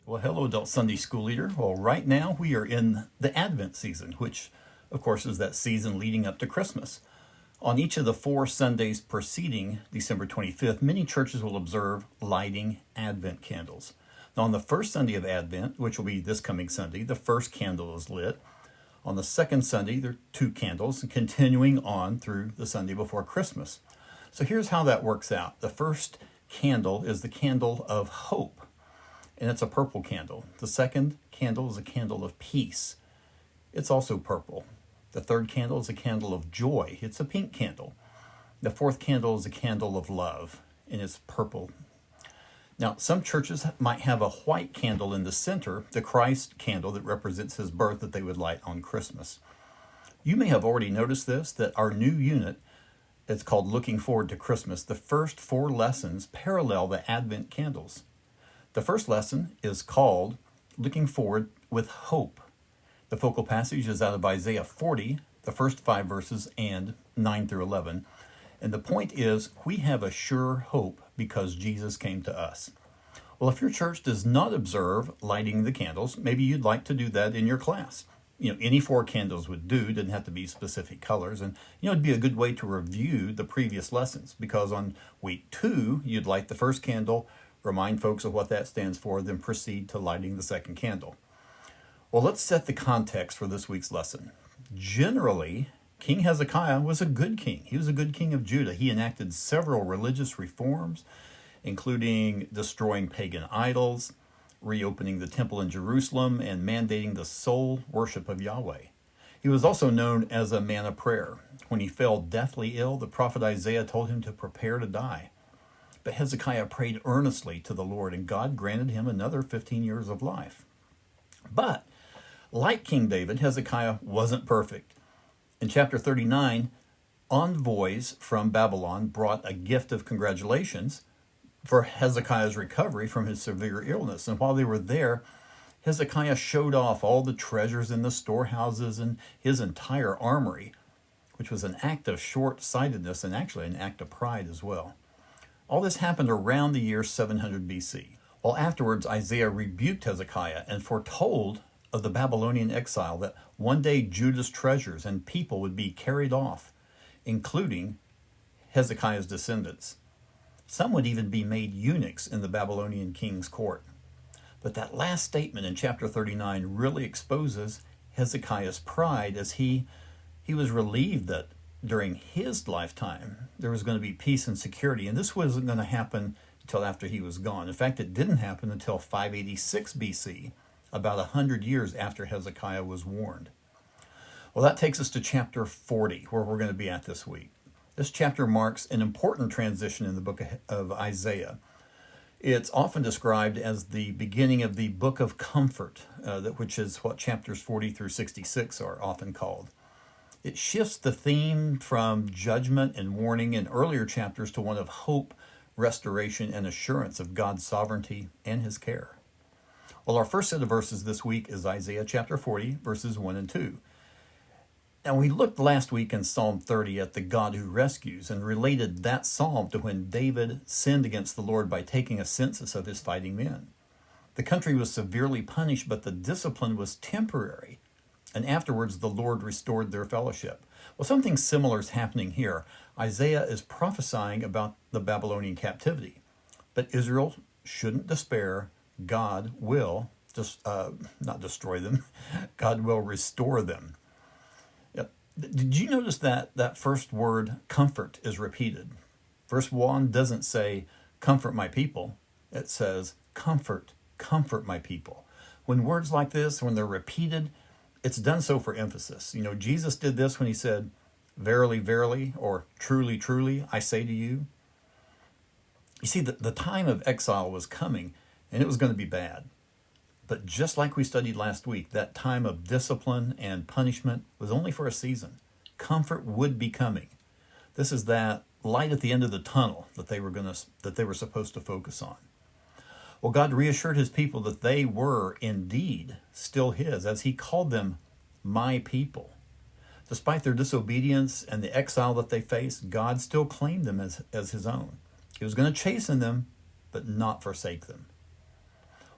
Well, hello, Adult Sunday School Leader. Well, right now we are in the Advent season, which, of course, is that season leading up to Christmas. On each of the 4 Sundays preceding December 25th, many churches will observe lighting Advent candles. Now, on the first Sunday of Advent, which will be this coming Sunday, the first candle is lit. On the second Sunday, there are 2 candles, continuing on through the Sunday before Christmas. So here's how that works out. The first candle is the candle of hope, and it's a purple candle. The second candle is a candle of peace. It's also purple. The third candle is a candle of joy. It's a pink candle. The fourth candle is a candle of love, and it's purple. Now, some churches might have a white candle in the center, the Christ candle that represents his birth that they would light on Christmas. You may have already noticed this, that our new unit, it's called Looking Forward to Christmas. The first 4 lessons parallel the Advent candles. The first lesson is called Looking Forward with Hope. The focal passage is out of Isaiah 40, the first 5 verses, and 9 through 11. And the point is, we have a sure hope because Jesus came to us. Well, if your church does not observe lighting the candles, maybe you'd like to do that in your class. Any 4 candles would do, didn't have to be specific colors. And, it'd be a good way to review the previous lessons, because on week 2, you'd light the first candle, remind folks of what that stands for, then proceed to lighting the second candle. Well, let's set the context for this week's lesson. Generally, King Hezekiah was a good king. He was a good king of Judah. He enacted several religious reforms, including destroying pagan idols, reopening the temple in Jerusalem, and mandating the sole worship of Yahweh. He was also known as a man of prayer. When he fell deathly ill, the prophet Isaiah told him to prepare to die. But Hezekiah prayed earnestly to the Lord, and God granted him another 15 years of life. But, like King David, Hezekiah wasn't perfect. In chapter 39, envoys from Babylon brought a gift of congratulations for Hezekiah's recovery from his severe illness. And while they were there, Hezekiah showed off all the treasures in the storehouses and his entire armory, which was an act of short-sightedness and actually an act of pride as well. All this happened around the year 700 BC. Well, afterwards, Isaiah rebuked Hezekiah and foretold of the Babylonian exile, that one day Judah's treasures and people would be carried off, including Hezekiah's descendants. Some would even be made eunuchs in the Babylonian king's court. But that last statement in chapter 39 really exposes Hezekiah's pride, as he was relieved that during his lifetime there was going to be peace and security, and this wasn't going to happen until after he was gone. In fact, it didn't happen until 586 BC, about 100 years after Hezekiah was warned. Well, that takes us to chapter 40, where we're going to be at this week. This chapter marks an important transition in the book of Isaiah. It's often described as the beginning of the book of comfort, which is what chapters 40 through 66 are often called. It shifts the theme from judgment and warning in earlier chapters to one of hope, restoration, and assurance of God's sovereignty and his care. Well, our first set of verses this week is Isaiah chapter 40, verses 1 and 2. Now, we looked last week in Psalm 30 at the God who rescues, and related that psalm to when David sinned against the Lord by taking a census of his fighting men. The country was severely punished, but the discipline was temporary, and afterwards the Lord restored their fellowship. Well, something similar is happening here. Isaiah is prophesying about the Babylonian captivity, but Israel shouldn't despair. God will not destroy them. God will restore them. Yep. Did you notice that first word, comfort, is repeated? Verse 1 doesn't say, comfort my people. It says, comfort my people. When words like this, when they're repeated, it's done so for emphasis. Jesus did this when he said, verily, verily, or truly, truly, I say to you. You see, the time of exile was coming, and it was going to be bad. But just like we studied last week, that time of discipline and punishment was only for a season. Comfort would be coming. This is that light at the end of the tunnel that they were supposed to focus on. Well, God reassured his people that they were indeed still his, as he called them my people. Despite their disobedience and the exile that they faced, God still claimed them as his own. He was going to chasten them, but not forsake them.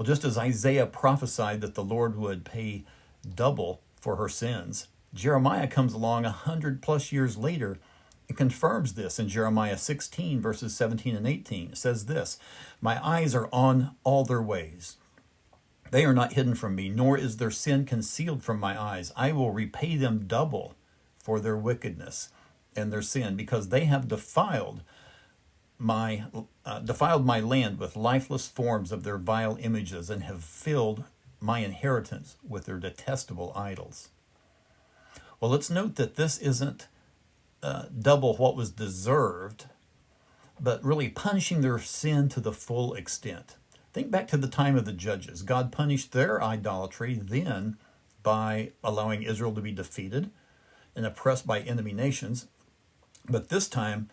Well, just as Isaiah prophesied that the Lord would pay double for her sins, Jeremiah comes along 100+ years later and confirms this in Jeremiah 16, verses 17 and 18. It says this, "My eyes are on all their ways. They are not hidden from me, nor is their sin concealed from my eyes. I will repay them double for their wickedness and their sin, because they have defiled my land with lifeless forms of their vile images, and have filled my inheritance with their detestable idols." Well, let's note that this isn't double what was deserved, but really punishing their sin to the full extent. Think back to the time of the judges. God punished their idolatry then by allowing Israel to be defeated and oppressed by enemy nations. But this time,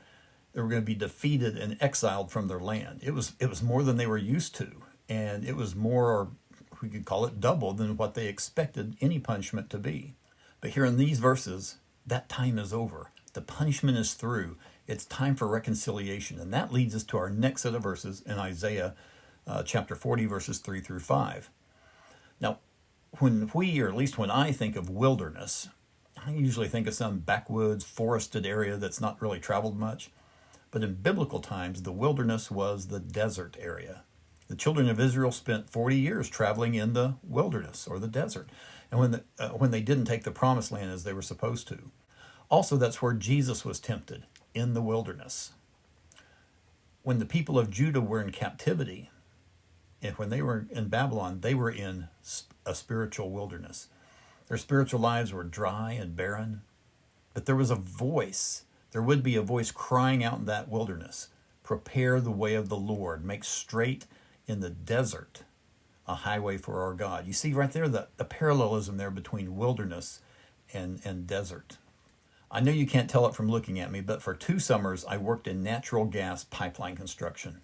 they were going to be defeated and exiled from their land. It was more than they were used to, and it was more, or we could call it double, than what they expected any punishment to be. But here in these verses, that time is over. The punishment is through. It's time for reconciliation. And that leads us to our next set of verses in Isaiah chapter 40, verses 3 through 5. Now, when we, or at least when I think of wilderness, I usually think of some backwoods, forested area that's not really traveled much. But in biblical times, the wilderness was the desert area. The children of Israel spent 40 years traveling in the wilderness or the desert, and when they didn't take the promised land as they were supposed to. Also, that's where Jesus was tempted, in the wilderness. When the people of Judah were in captivity, and when they were in Babylon, they were in a spiritual wilderness. Their spiritual lives were dry and barren, but there was a voice. There would be a voice crying out in that wilderness, "Prepare the way of the Lord, make straight in the desert a highway for our God." You see right there the parallelism there between wilderness and desert. I know you can't tell it from looking at me, but for 2 summers, I worked in natural gas pipeline construction.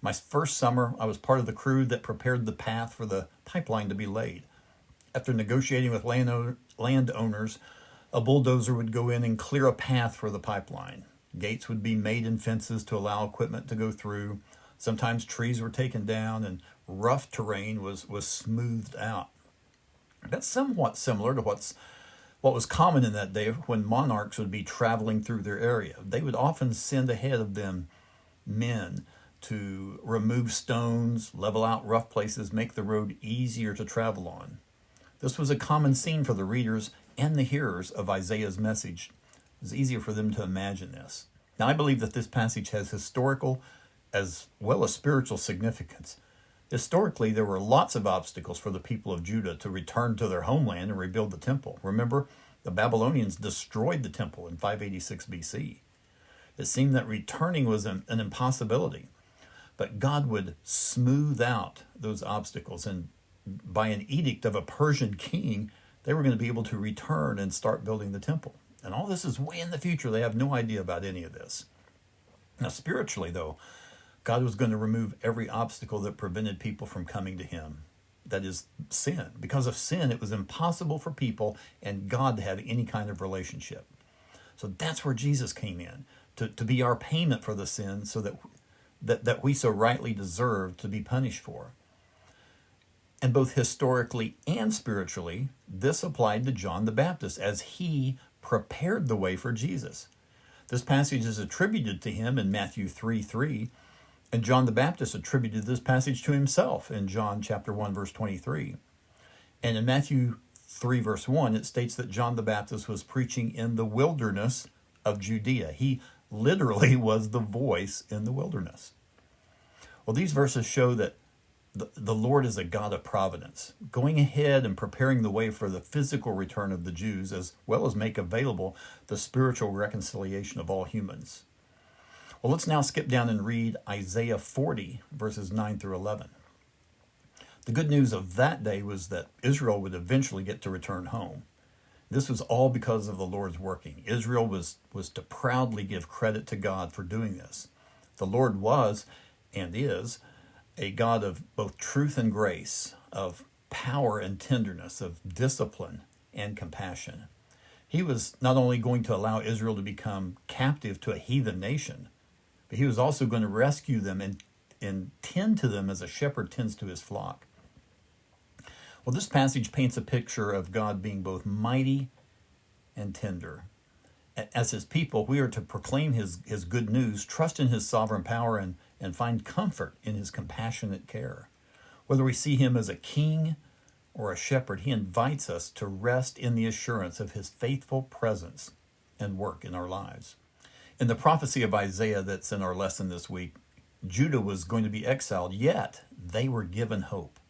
My first summer, I was part of the crew that prepared the path for the pipeline to be laid. After negotiating with landowners, a bulldozer would go in and clear a path for the pipeline. Gates would be made in fences to allow equipment to go through. Sometimes trees were taken down and rough terrain was smoothed out. That's somewhat similar to what was common in that day when monarchs would be traveling through their area. They would often send ahead of them men to remove stones, level out rough places, make the road easier to travel on. This was a common scene for the readers and the hearers of Isaiah's message. It was easier for them to imagine this. Now, I believe that this passage has historical as well as spiritual significance. Historically, there were lots of obstacles for the people of Judah to return to their homeland and rebuild the temple. Remember, the Babylonians destroyed the temple in 586 BC. It seemed that returning was an impossibility. But God would smooth out those obstacles, and by an edict of a Persian king, they were going to be able to return and start building the temple. And all this is way in the future. They have no idea about any of this. Now, spiritually, though, God was going to remove every obstacle that prevented people from coming to him. That is sin. Because of sin, it was impossible for people and God to have any kind of relationship. So that's where Jesus came in, to be our payment for the sin so that we so rightly deserve to be punished for. And both historically and spiritually, this applied to John the Baptist as he prepared the way for Jesus. This passage is attributed to him in Matthew 3:3, and John the Baptist attributed this passage to himself in John chapter 1, verse 23. And in Matthew 3, verse 1, it states that John the Baptist was preaching in the wilderness of Judea. He literally was the voice in the wilderness. Well, these verses show that the Lord is a God of providence, going ahead and preparing the way for the physical return of the Jews, as well as make available the spiritual reconciliation of all humans. Well, let's now skip down and read Isaiah 40, verses 9 through 11. The good news of that day was that Israel would eventually get to return home. This was all because of the Lord's working. Israel was to proudly give credit to God for doing this. The Lord was, and is, a God of both truth and grace, of power and tenderness, of discipline and compassion. He was not only going to allow Israel to become captive to a heathen nation, but he was also going to rescue them and tend to them as a shepherd tends to his flock. Well, this passage paints a picture of God being both mighty and tender. As his people, we are to proclaim his good news, trust in his sovereign power, and find comfort in his compassionate care. Whether we see him as a king or a shepherd, he invites us to rest in the assurance of his faithful presence and work in our lives. In the prophecy of Isaiah that's in our lesson this week, Judah was going to be exiled, yet they were given hope.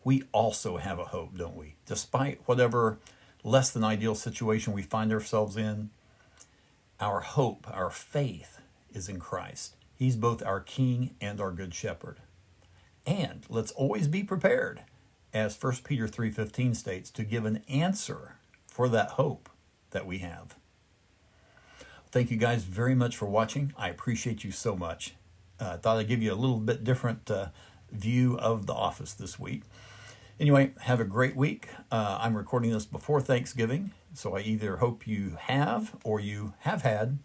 We also have a hope, don't we? Despite whatever less than ideal situation we find ourselves in, our hope, our faith is in Christ. He's both our King and our Good Shepherd. And let's always be prepared, as 1 Peter 3:15 states, to give an answer for that hope that we have. Thank you guys very much for watching. I appreciate you so much. I thought I'd give you a little bit different view of the office this week. Anyway, have a great week. I'm recording this before Thanksgiving, so I either hope you have or you have had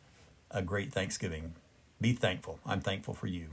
a great Thanksgiving. Be thankful. I'm thankful for you.